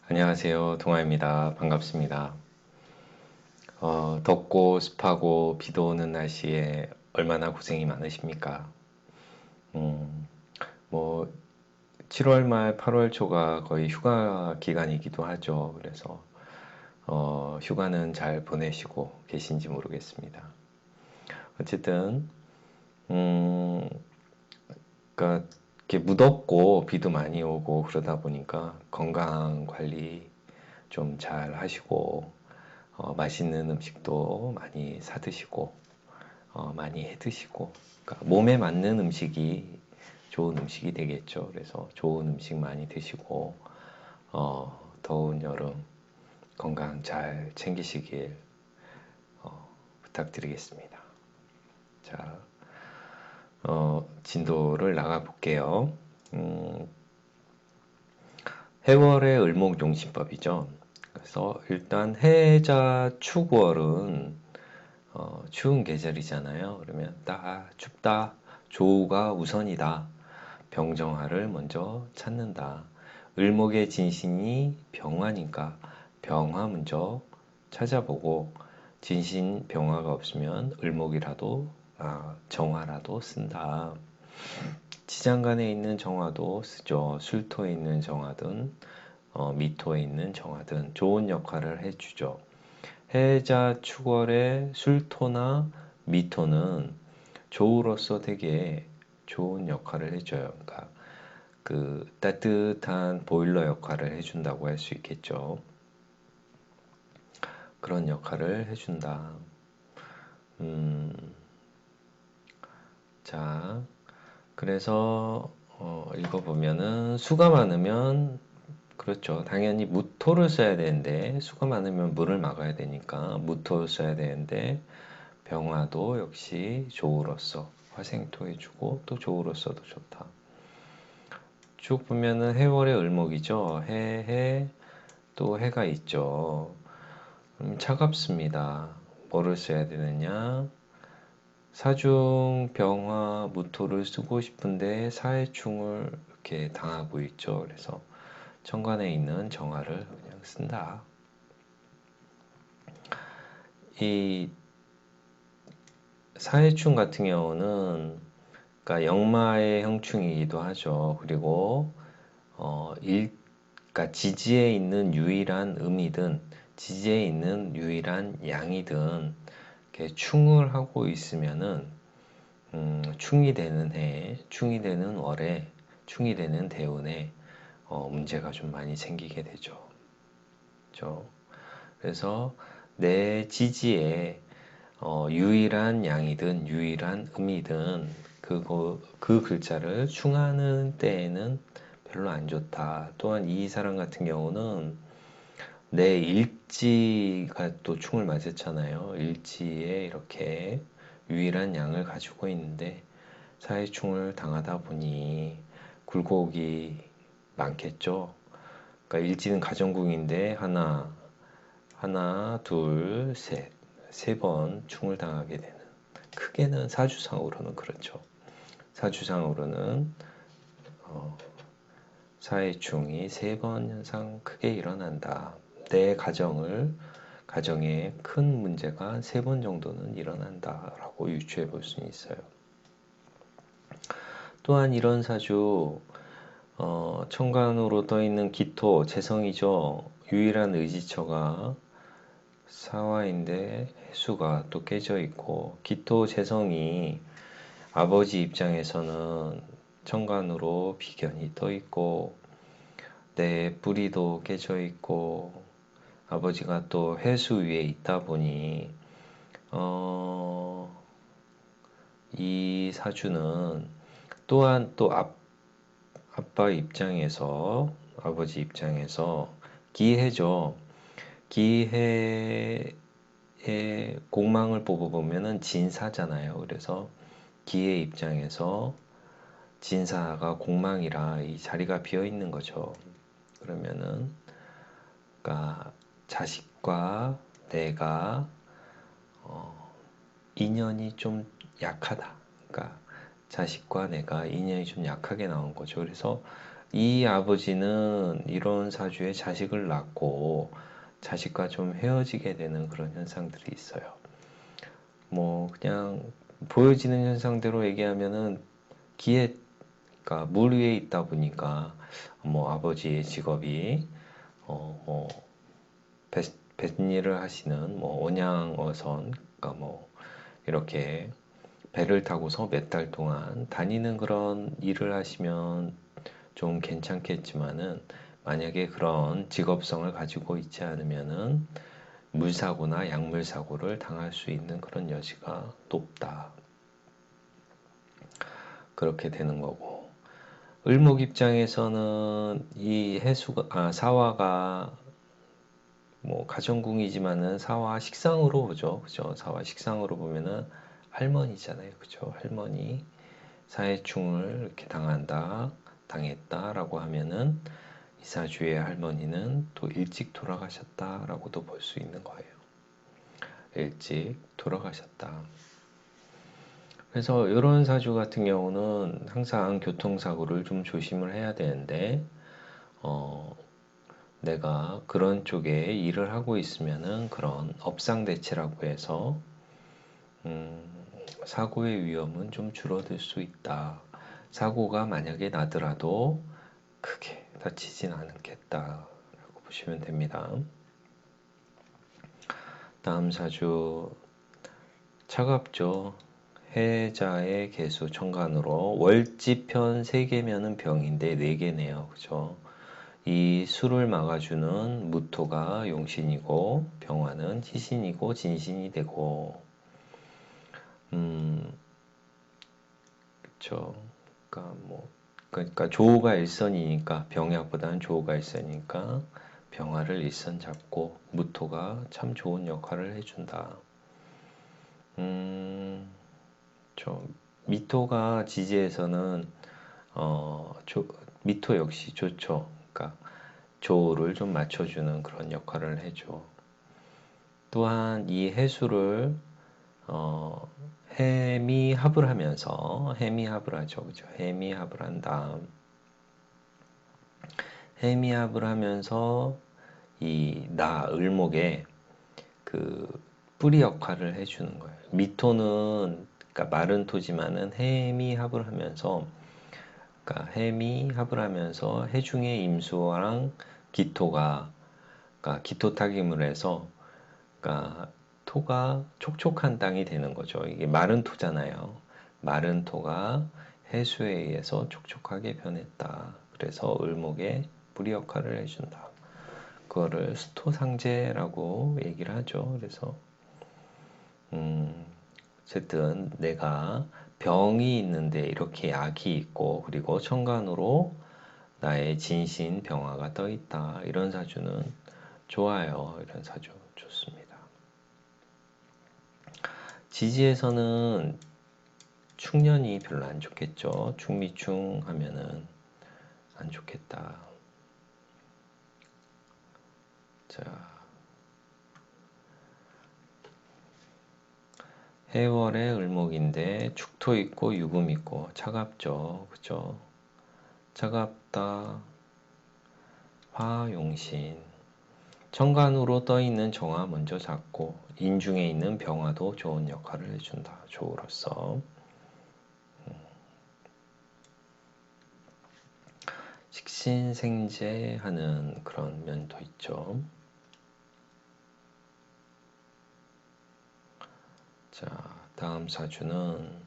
안녕하세요. 동아입니다. 반갑습니다. 덥고 습하고 비도 오는 날씨에 얼마나 고생이 많으십니까? 음, 뭐 7월 말 8월 초가 거의 휴가 기간이기도 하죠. 그래서 휴가는 잘 보내시고 계신지 모르겠습니다. 어쨌든 그러니까 이렇게 무덥고 비도 많이 오고 그러다 보니까 건강 관리 좀 잘 하시고 맛있는 음식도 많이 사 드시고 많이 해 드시고 그러니까 몸에 맞는 음식이 좋은 음식이 되겠죠. 그래서 좋은 음식 많이 드시고 더운 여름 건강 잘 챙기시길 부탁드리겠습니다. 자, 진도를 나가 볼게요. 음, 해월의 을목용신법이죠. 그래서 일단 해자 축월은 추운 계절이잖아요. 그러면 춥다, 조우가 우선이다. 병정화를 먼저 찾는다. 을목의 진신이 병화니까 병화 먼저 찾아보고 진신 병화가 없으면 을목이라도 정화라도 쓴다. 지장간에 있는 정화도 쓰죠. 술토에 있는 정화든 미토에 있는 정화든 좋은 역할을 해주죠. 해자 축월의 술토나 미토는 조우로서 되게 좋은 역할을 해줘요. 그러니까 그 따뜻한 보일러 역할을 해준다고 할 수 있겠죠. 그런 역할을 해준다. 음, 자, 그래서 읽어보면은 수가 많으면 그렇죠. 당연히 무토를 써야 되는데 수가 많으면 물을 막아야 되니까 무토를 써야 되는데 병화도 역시 조우로서 화생토해주고 또 조우로서도 좋다. 쭉 보면은 해월의 을목이죠. 또 해가 있죠. 차갑습니다. 뭐를 써야 되느냐? 사중, 병화, 무토를 쓰고 싶은데 사해충을 이렇게 당하고 있죠. 그래서 천간에 있는 정화를 그냥 쓴다. 이 사해충 같은 경우는 그러니까 역마의 형충이기도 하죠. 그리고 그러니까 지지에 있는 유일한 음이든 지지에 있는 유일한 양이든 이렇게 충을 하고 있으면은 충이 되는 해, 충이 되는 월에, 충이 되는 대운에 문제가 좀 많이 생기게 되죠. 그렇죠? 그래서 내 지지에 유일한 양이든 유일한 음이든 그 글자를 충하는 때에는 별로 안 좋다. 또한 이 사람 같은 경우는 내 일지가 또 충을 맞았잖아요. 일지에 이렇게 유일한 양을 가지고 있는데 사회충을 당하다 보니 굴곡이 많겠죠. 그러니까 일지는 가정궁인데 하나, 둘, 세 번 충을 당하게 되는. 크게는 사주상으로는 그렇죠. 사주상으로는 사회충이 세 번 현상 크게 일어난다. 내 가정에 큰 문제가 세 번 정도는 일어난다라고 유추해 볼 수 있어요. 또한 이런 사주 천간으로 떠 있는 기토, 재성이죠. 유일한 의지처가 사화인데 해수가 또 깨져 있고 기토 재성이 아버지 입장에서는 천간으로 비견이 떠 있고 내 뿌리도 깨져 있고 아버지가 또 해수 위에 있다 보니 이 사주는 또한 또 아빠 입장에서 아버지 입장에서 기해죠. 기해의 공망을 뽑아보면은 진사잖아요. 그래서 기의 입장에서 진사가 공망이라 이 자리가 비어 있는 거죠. 그러면은 그러니까 자식과 내가 인연이 좀 약하다. 그러니까 자식과 내가 인연이 좀 약하게 나온 거죠. 그래서 이 아버지는 이런 사주에 자식을 낳고 자식과 좀 헤어지게 되는 그런 현상들이 있어요. 뭐 그냥 보여지는 현상대로 얘기하면은 기에, 그러니까 물 위에 있다 보니까 뭐 아버지의 직업이 뭐 뱃일을 하시는 뭐 온양어선, 그러니까 뭐 이렇게 배를 타고서 몇 달 동안 다니는 그런 일을 하시면 좀 괜찮겠지만은, 만약에 그런 직업성을 가지고 있지 않으면은 물사고나 약물사고를 당할 수 있는 그런 여지가 높다. 그렇게 되는 거고, 을목 입장에서는 이 사화가 뭐 가정궁이지만은 사화 식상으로 보죠. 그죠? 사화 식상으로 보면은 할머니잖아요. 그죠? 할머니 사해충을 이렇게 당했다라고 하면은 이사주의 할머니는 또 일찍 돌아가셨다라고도 볼 수 있는 거예요. 일찍 돌아가셨다. 그래서 이런 사주 같은 경우는 항상 교통사고를 좀 조심을 해야 되는데, 내가 그런 쪽에 일을 하고 있으면은 그런 업상대체라고 해서 사고의 위험은 좀 줄어들 수 있다. 사고가 만약에 나더라도 크게 다치진 않겠다라고 보시면 됩니다. 다음 사주 차갑죠. 해자의 개수 천간으로 월지편 3개면은 병인데 4개네요. 그죠? 이 수를 막아주는 무토가 용신이고 병화는 희신이고 진신이 되고, 그쵸. 그러니까 조우가 일선이니까, 병약보다는 조우가 일선이니까 병화를 일선 잡고 무토가 참 좋은 역할을 해준다. 저 미토가 지지에서는 미토 역시 좋죠. 그러니까 조우를 좀 맞춰주는 그런 역할을 해줘. 또한 이 해수를 해미합을 하면서, 해미합을 하죠. 그죠? 해미합을 한 다음, 해미합을 하면서 이 을목에 그 뿌리 역할을 해주는 거예요. 미토는 그러니까 마른 토지만은 해미합을 하면서, 그러니까 해미합을 하면서 해중의 임수랑 기토가, 그러니까 기토탁임을 해서, 그러니까 토가 촉촉한 땅이 되는 거죠. 이게 마른 토잖아요. 마른 토가 해수에 의해서 촉촉하게 변했다. 그래서 을목에 뿌리 역할을 해준다. 그거를 수토상제라고 얘기를 하죠. 그래서 어쨌든 내가 병이 있는데 이렇게 약이 있고, 그리고 천간으로 나의 진신 병화가 떠 있다. 이런 사주는 좋아요. 이런 사주 좋습니다. 지지에서는 충년이 별로 안 좋겠죠. 충미충 하면은 안 좋겠다. 자, 해월의 을목인데 축토 있고 유금 있고 차갑죠. 그죠? 차갑다. 화용신. 천간으로 떠 있는 정화 먼저 잡고, 인중에 있는 병화도 좋은 역할을 해준다. 조우로서. 식신생재하는 그런 면도 있죠. 자, 다음 사주는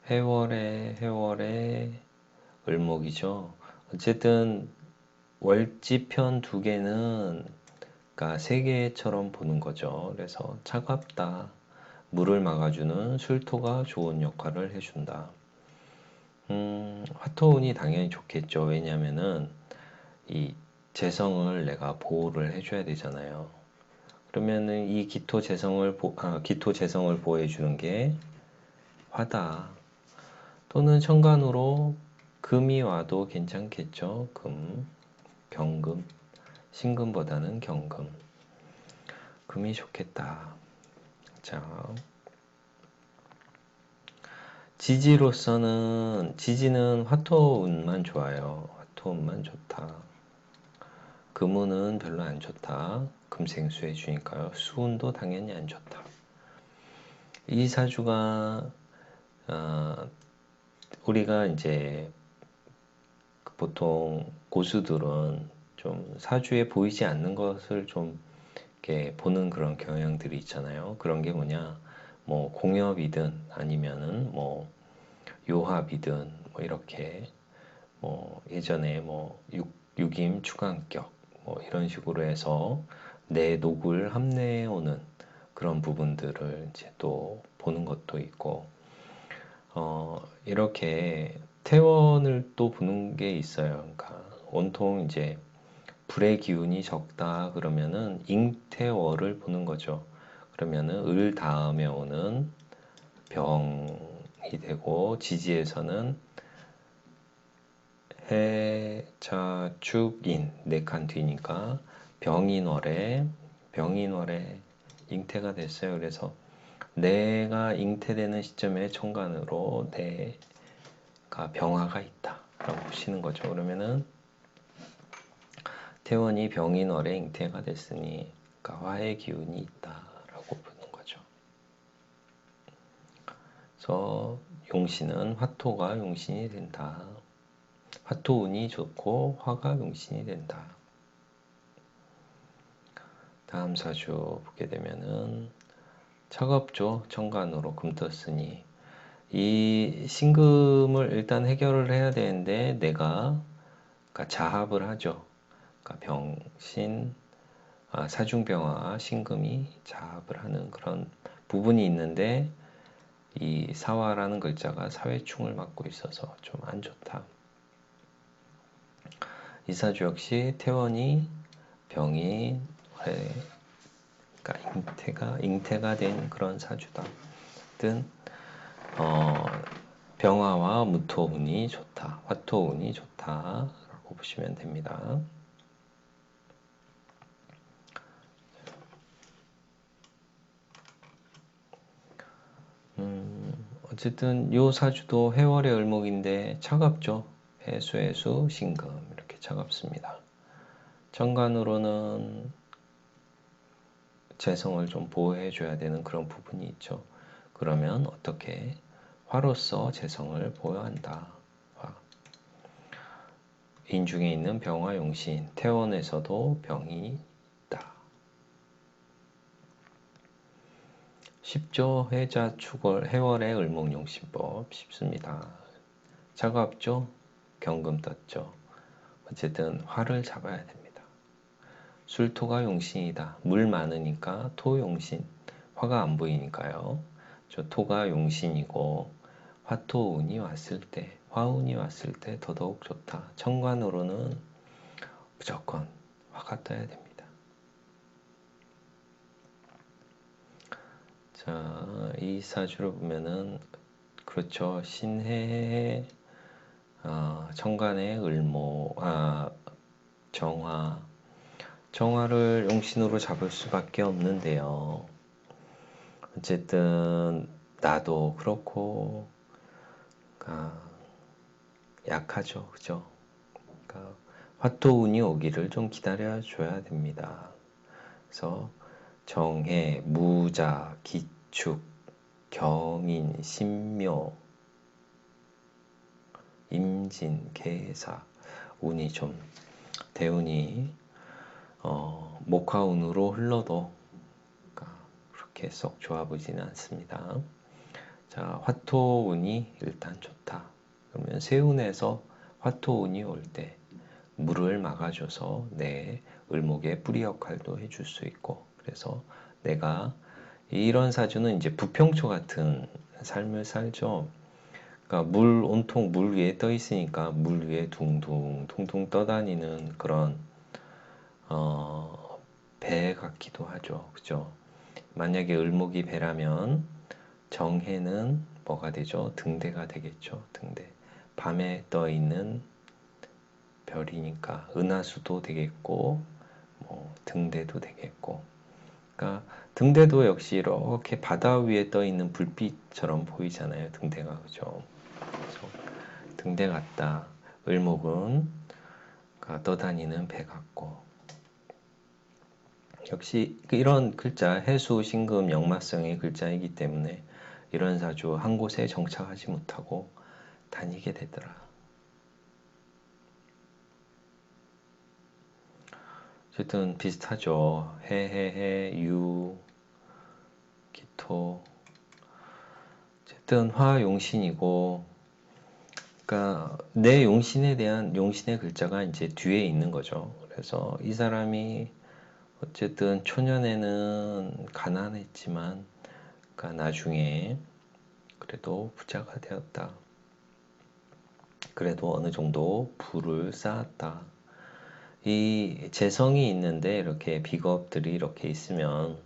해월의 을목이죠. 어쨌든 월지편 2개는, 그러니까 3개처럼 보는 거죠. 그래서 차갑다. 물을 막아주는 술토가 좋은 역할을 해준다. 화토운이 당연히 좋겠죠. 왜냐면은 이 재성을 내가 보호를 해줘야 되잖아요. 그러면은 이 기토 재성을 보호해주는 게 화다. 또는 천간으로 금이 와도 괜찮겠죠. 경금. 신금보다는 경금. 금이 좋겠다. 자, 지지로서는 지지는 화토운만 좋아요. 화토운만 좋다. 금운은 별로 안 좋다. 금생수해 주니까요. 수운도 당연히 안 좋다. 이 사주가 우리가 이제 보통 고수들은 좀 사주에 보이지 않는 것을 좀 이렇게 보는 그런 경향들이 있잖아요. 그런 게 뭐냐, 뭐 공엽이든 아니면은 뭐 요합이든 뭐 이렇게 뭐 예전에 뭐 육임 추간격 뭐 이런 식으로 해서 내 녹을 합내해 오는 그런 부분들을 이제 또 보는 것도 있고, 이렇게 태원을 또 보는 게 있어요. 그러니까 온통 이제 불의 기운이 적다 그러면은 잉태월을 보는 거죠. 그러면은 을 다음에 오는 병이 되고, 지지에서는 해, 자, 축, 인 네 칸 뒤니까 병인월에 잉태가 됐어요. 그래서 내가 잉태되는 시점에 천간으로 내가 병화가 있다 라고 보시는 거죠. 그러면은 태원이 병인월에 잉태가 됐으니 그러니까 화의 기운이 있다라고 보는 거죠. 그래서 용신은 화토가 용신이 된다. 화토운이 좋고 화가 용신이 된다. 다음 사주 보게 되면은 차갑죠. 천간으로 금 떴으니 이 신금을 일단 해결을 해야 되는데 내가 그러니까 자합을 하죠. 그러니까 병신, 사중병화, 신금이 자합을 하는 그런 부분이 있는데 이 사화라는 글자가 사회충을 맡고 있어서 좀 안 좋다. 이 사주 역시 태원이 병이 그러니까 잉태가 된 그런 사주다. 든 병화와 무토운이 좋다. 화토운이 좋다라고 보시면 됩니다. 어쨌든 요 사주도 해월의 을목인데 차갑죠. 해수, 신금 이렇게 차갑습니다. 천간으로는 재성을 좀 보호해 줘야 되는 그런 부분이 있죠. 그러면 어떻게? 화로서 재성을 보호한다. 화. 인중에 있는 병화 용신, 태원에서도 병이 있다. 쉽죠? 해자 축월 해월의 을목용신법 쉽습니다. 차갑죠? 경금 떴죠. 어쨌든 화를 잡아야 됩니다. 술토가 용신이다. 물 많으니까 토용신, 화가 안 보이니까요. 저 토가 용신이고 화토운이 왔을 때, 화운이 왔을 때 더더욱 좋다. 천간으로는 무조건 화가 떠야 됩니다. 자, 이 사주를 보면은 그렇죠. 신해에 천간에 을모, 정화를 용신으로 잡을 수밖에 없는데요. 어쨌든 나도 그렇고 약하죠, 그죠? 그러니까 화토운이 오기를 좀 기다려 줘야 됩니다. 그래서 정해, 무자, 기축, 경인, 신묘, 임진, 계사 운이 좀 대운이 목화운으로 흘러도 그렇게 썩 좋아 보이지는 않습니다. 자, 화토운이 일단 좋다. 그러면 세운에서 화토운이 올 때 물을 막아줘서 내 을목의 뿌리 역할도 해줄 수 있고, 그래서 내가 이런 사주는 이제 부평초 같은 삶을 살죠. 그러니까 온통 물 위에 떠 있으니까 물 위에 둥둥 떠다니는 그런 배 같기도 하죠. 그죠? 만약에 을목이 배라면 정해는 뭐가 되죠? 등대가 되겠죠. 등대. 밤에 떠 있는 별이니까 은하수도 되겠고, 뭐 등대도 되겠고. 그러니까 등대도 역시 이렇게 바다 위에 떠 있는 불빛처럼 보이잖아요. 등대가 그죠? 그래서 등대 같다. 을목은 그러니까 떠다니는 배 같고 역시 이런 글자 해수, 신금, 역마성의 글자이기 때문에 이런 사주 한 곳에 정착하지 못하고 다니게 되더라. 어쨌든 비슷하죠. 해, 유, 기토. 어쨌든 화용신이고, 그러니까 내 용신에 대한 용신의 글자가 이제 뒤에 있는 거죠. 그래서 이 사람이 어쨌든 초년에는 가난했지만, 그러니까 나중에 그래도 부자가 되었다. 그래도 어느 정도 부를 쌓았다. 이 재성이 있는데 이렇게 비겁들이 이렇게 있으면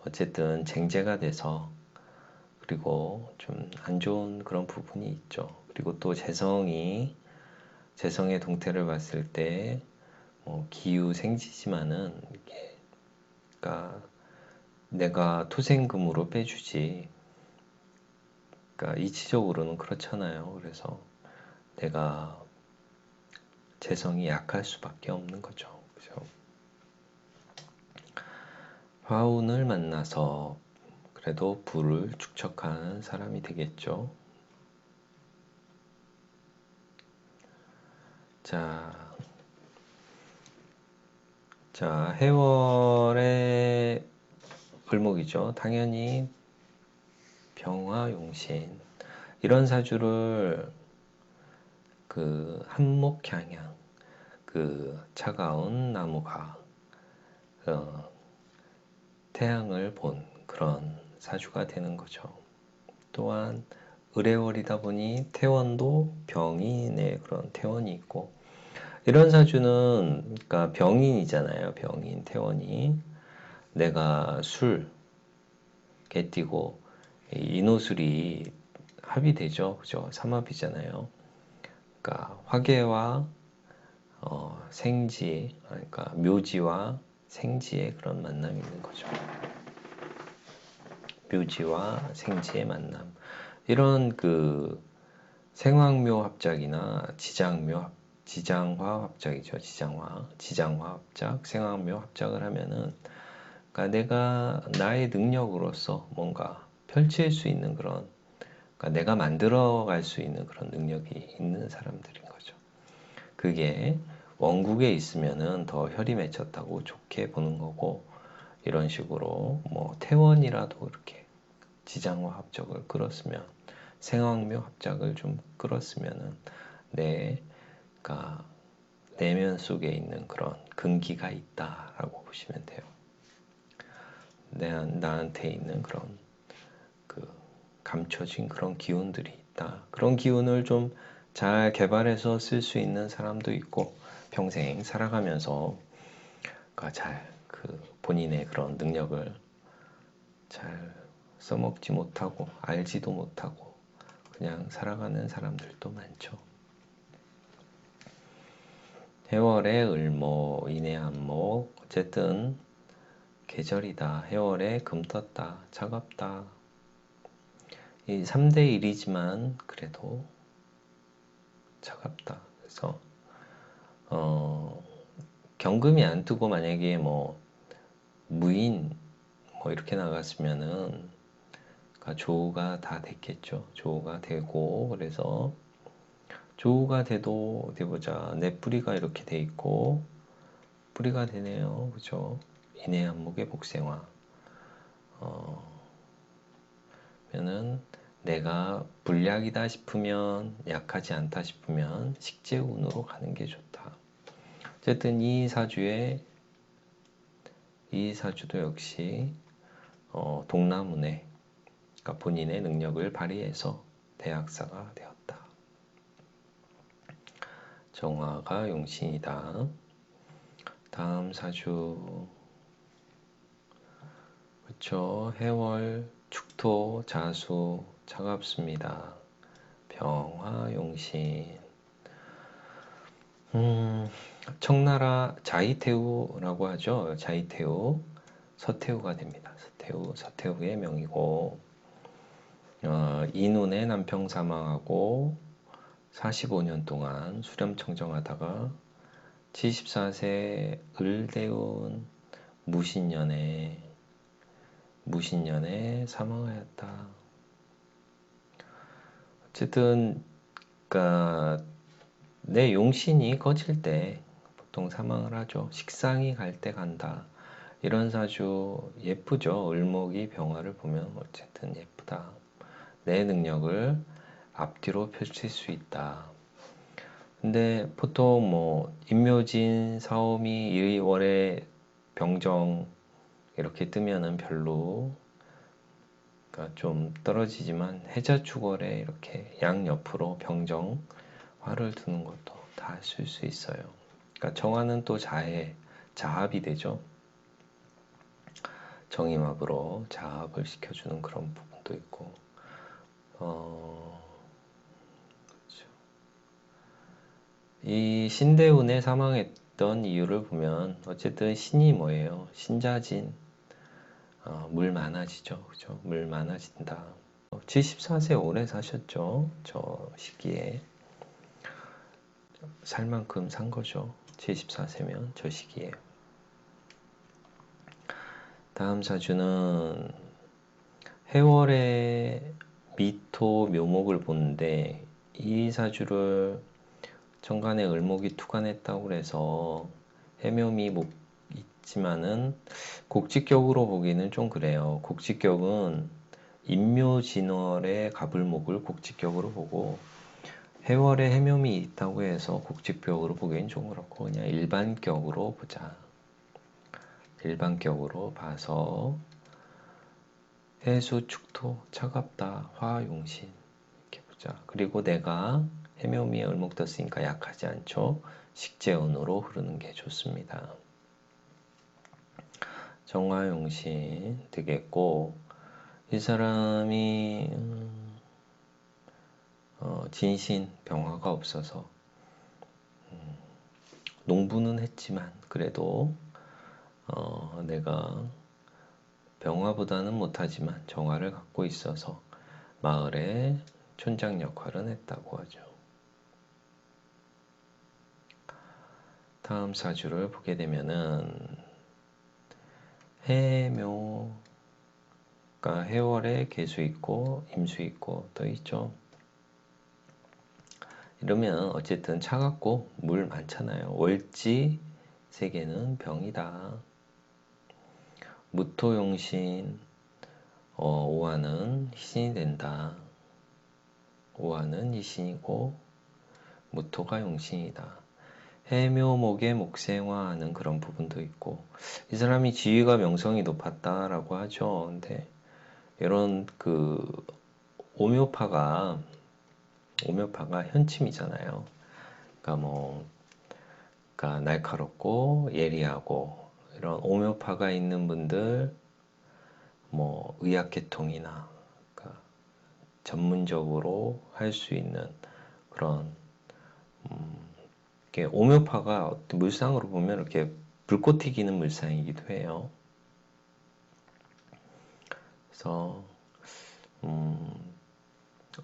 어쨌든 쟁제가 돼서 그리고 좀 안 좋은 그런 부분이 있죠. 그리고 또 재성의 동태를 봤을 때 기유 생지지만은 이게 그러니까 내가 토생금으로 빼주지. 그러니까 이치적으로는 그렇잖아요. 그래서 내가 재성이 약할 수밖에 없는 거죠. 그죠? 화운을 만나서 그래도 부를 축적한 사람이 되겠죠. 자, 해월의 을목이죠. 당연히 병화용신 이런 사주를 그 한목향양 그 차가운 나무가 태양을 본 그런 사주가 되는 거죠. 또한 을해월이다 보니 태원도 병인의 그런 태원이 있고 이런 사주는 그러니까 병인이잖아요. 병인 태원이 내가 술 개띠고 인호술이 합이 되죠. 그죠? 삼합이잖아요. 그러니까 화계와 생지, 그러니까 묘지와 생지의 그런 만남이 있는 거죠. 묘지와 생지의 만남. 이런 그 생황묘 합작이나 지장화 합작이죠. 지장화 합작, 생황묘 합작을 하면은 그러니까 내가 나의 능력으로서 뭔가 펼칠 수 있는 그런 그러니까 내가 만들어갈 수 있는 그런 능력이 있는 사람들인 거죠. 그게 원국에 있으면은 더 혈이 맺혔다고 좋게 보는 거고 이런 식으로 뭐 태원이라도 이렇게 지장화 합작을 끌었으면 생황묘 합작을 좀 끌었으면은 그러니까 내면 속에 있는 그런 근기가 있다라고 보시면 돼요. 나한테 있는 그런 그 감춰진 그런 기운들이 있다. 그런 기운을 좀 잘 개발해서 쓸 수 있는 사람도 있고 평생 살아가면서 잘 그 본인의 그런 능력을 잘 써먹지 못하고 알지도 못하고 그냥 살아가는 사람들도 많죠. 해월에 을목, 인해 한목 어쨌든 계절이다. 해월에 금 떴다. 차갑다. 이 3대 1이지만 그래도 차갑다. 그래서 경금이 안 뜨고 만약에 뭐 무인 뭐 이렇게 나갔으면은 그러니까 조우가 다 됐겠죠. 조우가 되고 그래서 조우가 돼도 어디 보자. 내 뿌리가 이렇게 돼 있고 뿌리가 되네요. 그죠? 인해 한목의 복생화. 면은 내가 불약이다 싶으면 약하지 않다 싶으면 식재운으로 가는 게 좋다. 어쨌든 이 사주도 역시 동남운에 그러니까 본인의 능력을 발휘해서 대학사가 되었다. 정화가 용신이다. 다음 사주 그렇죠. 해월, 축토, 자수 차갑습니다. 병화, 용신 청나라 자이테우라고 하죠. 자이테우 서태후가 됩니다. 서태후의 명이고, 이눈의 남평 사망하고 45년 동안 수렴청정하다가 74세 을대운 무신년에 사망하였다. 어쨌든 그러니까 내 용신이 거칠 때 보통 사망을 하죠. 식상이 갈 때 간다. 이런 사주 예쁘죠. 을목이 병화를 보면 어쨌든 예쁘다. 내 능력을 앞뒤로 펼칠 수 있다. 근데 보통 뭐 임묘진, 사오미, 일월에 병정 이렇게 뜨면은 별로 그러니까 좀 떨어지지만 해자축월에 이렇게 양옆으로 병정 화를 두는 것도 다 쓸 수 있어요. 그러니까 정화는 또 자합이 되죠. 정임합으로 자합을 시켜주는 그런 부분도 있고, 그렇죠. 이 신대운에 사망했던 이유를 보면 어쨌든 신이 뭐예요? 신자진, 물 많아지죠. 그죠? 물 많아진다. 74세 오래 사셨죠. 저 시기에 살 만큼 산 거죠. 74세면 저 시기에. 다음 사주는 해월의 미토 묘목을 보는데 이 사주를 천간에 을목이 투간했다고 해서 해묘미 있지만은 곡직격으로 보기는 좀 그래요. 곡직격은 임묘진월의 갑을목을 곡직격으로 보고 해월에 해묘미 있다고 해서 곡직격으로 보기엔 좀 그렇고 그냥 일반격으로 보자. 일반격으로 봐서 해수 축토 차갑다 화용신 이렇게 보자. 그리고 내가 해묘미에 을목 떴으니까 약하지 않죠. 식재운으로 흐르는 게 좋습니다. 정화용신 되겠고 이 사람이 진신 병화가 없어서 농부는 했지만 그래도 내가 병화보다는 못하지만 정화를 갖고 있어서 마을에 촌장 역할은 했다고 하죠. 다음 사주를 보게 되면은 해묘, 그러니까 해월에 개수 있고 임수 있고 또 있죠. 이러면 어쨌든 차갑고 물 많잖아요. 월지 세계는 병이다. 무토용신 오화는 희신이 된다. 오화는 희신이고 무토가 용신이다. 해묘목의 목생화하는 그런 부분도 있고 이 사람이 지위가 명성이 높았다라고 하죠. 근데 이런 그 오묘파가 현침이잖아요. 그러니까 뭐 그러니까 날카롭고 예리하고 이런 오묘파가 있는 분들 뭐 의학계통이나 그러니까 전문적으로 할 수 있는 그런 이렇게 오묘파가 물상으로 보면 이렇게 불꽃 튀기는 물상이기도 해요. 그래서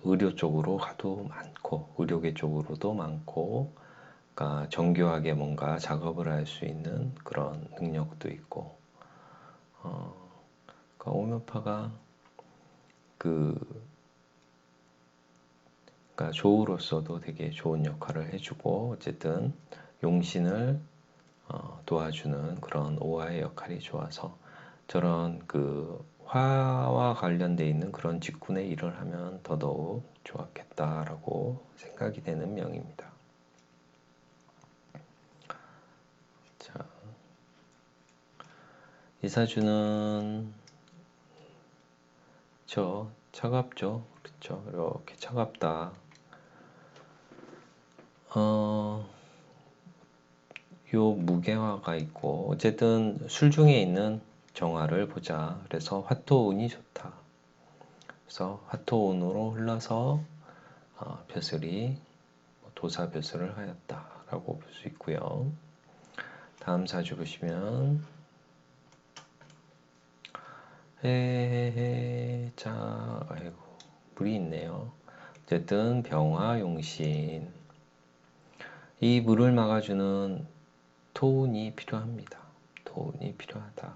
의료 쪽으로 가도 많고 의료계 쪽으로도 많고 그러니까 정교하게 뭔가 작업을 할 수 있는 그런 능력도 있고 그러니까 오묘파가 그러니까 조우로서도 되게 좋은 역할을 해주고 어쨌든 용신을 도와주는 그런 오화의 역할이 좋아서 저런 그 화와 관련돼 있는 그런 직군의 일을 하면 더더욱 좋았겠다라고 생각이 되는 명입니다. 자, 이 사주는 차갑죠. 그렇죠. 이렇게 차갑다. 요 무게화가 있고 어쨌든 술중에 있는 정화를 보자. 그래서 화토운이 좋다. 그래서 화토운으로 흘러서 벼슬이 도사벼슬을 하였다라고 볼 수 있고요. 다음 사주 보시면 자, 아이고, 물이 있네요. 어쨌든 병화 용신. 이 물을 막아주는 토운이 필요합니다. 토운이 필요하다.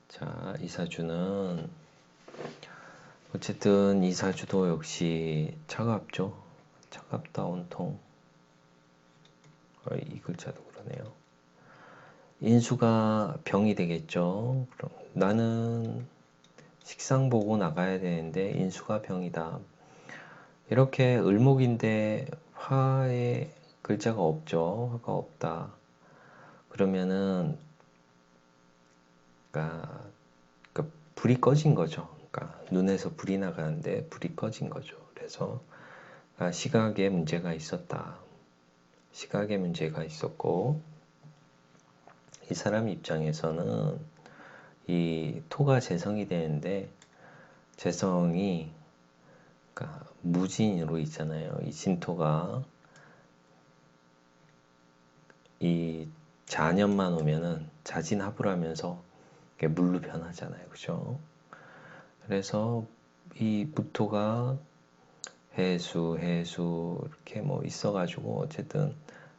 자, 이사주는 어쨌든 이사주도 역시 차갑죠. 차갑다 온통. 이 글자도 그러네요. 인수가 병이 되겠죠. 그럼 나는 식상 보고 나가야 되는데 인수가 병이다. 이렇게 을목인데 화의 글자가 없죠. 화가 없다. 그러면은 그러니까 불이 꺼진 거죠. 그러니까 눈에서 불이 나가는데 불이 꺼진 거죠. 그래서 시각에 문제가 있었다. 시각에 문제가 있었고 이 사람 입장에서는 이 토가 재성이 되는데 재성이 그러니까 무진으로 있잖아요. 이 진토가 이 자년만 오면은 자진합을하면서 물로 변하잖아요. 그죠? 그래서 이 무토가 해수 이렇게 뭐 있어가지고 어쨌든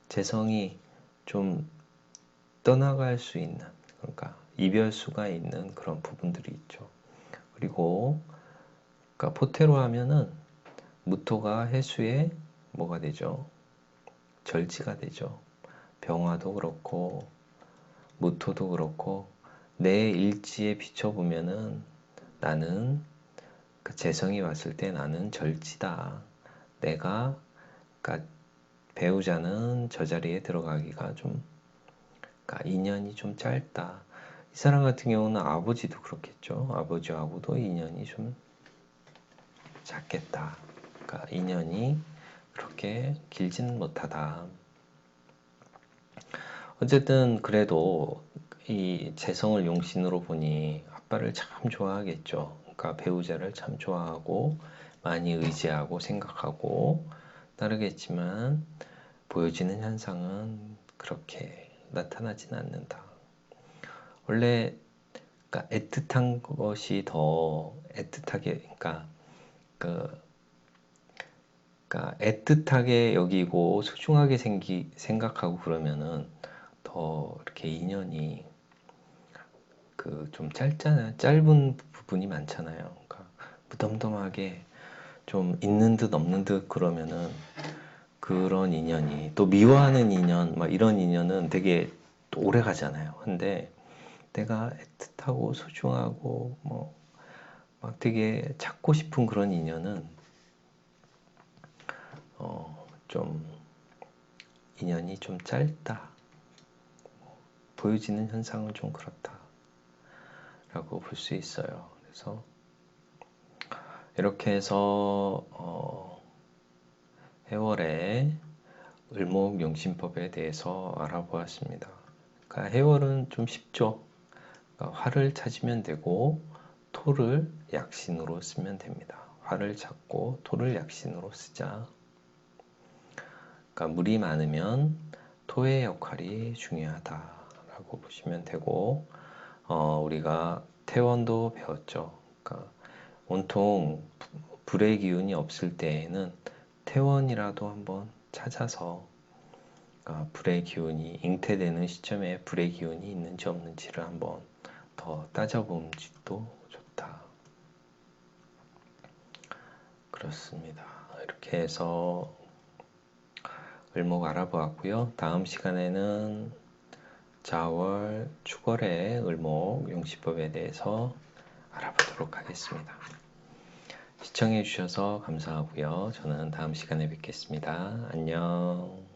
재성이 좀 떠나갈 수 있는 그러니까 이별수가 있는 그런 부분들이 있죠. 그리고 그러니까 포테로 하면은 무토가 해수에 뭐가 되죠? 절지가 되죠. 병화도 그렇고 무토도 그렇고 내 일지에 비춰보면은 나는 그 재성이 왔을 때 나는 절지다. 내가 그러니까 배우자는 저 자리에 들어가기가 좀 그러니까 인연이 좀 짧다. 이 사람 같은 경우는 아버지도 그렇겠죠. 아버지하고도 인연이 좀 작겠다. 그러니까 인연이 그렇게 길지는 못하다. 어쨌든 그래도 이 재성을 용신으로 보니 아빠를 참 좋아하겠죠. 그러니까 배우자를 참 좋아하고 많이 의지하고 생각하고 따르겠지만 보여지는 현상은 그렇게 나타나진 않는다. 원래 그러니까 애틋한 것이 더 애틋하게 그러니까 애틋하게 여기고 소중하게 생각하고 그러면은 더 이렇게 인연이 그 좀 짧잖아요. 짧은 부분이 많잖아요. 그러니까 무덤덤하게 좀 있는 듯 없는 듯 그러면은 그런 인연이 또 미워하는 인연 막 이런 인연은 되게 오래 가잖아요. 근데 내가 애틋하고 소중하고 뭐 막 되게 찾고 싶은 그런 인연은 좀 인연이 좀 짧다. 보여지는 현상은 좀 그렇다. 라고 볼 수 있어요. 그래서 이렇게 해서 해월의 을목용신법에 대해서 알아보았습니다. 그러니까 해월은 좀 쉽죠. 그러니까 화를 찾으면 되고 토를 약신으로 쓰면 됩니다. 화를 찾고 토를 약신으로 쓰자. 그러니까 물이 많으면 토의 역할이 중요하다라고 보시면 되고 우리가 태원도 배웠죠. 그러니까 온통 불의 기운이 없을 때에는 태원이라도 한번 찾아서 그러니까 불의 기운이 잉태되는 시점에 불의 기운이 있는지 없는지를 한번 더 따져보지도 좋다. 그렇습니다. 이렇게 해서 을목 알아보았고요. 다음 시간에는 자월, 축월의 을목 용시법에 대해서 알아보도록 하겠습니다. 시청해 주셔서 감사하고요. 저는 다음 시간에 뵙겠습니다. 안녕.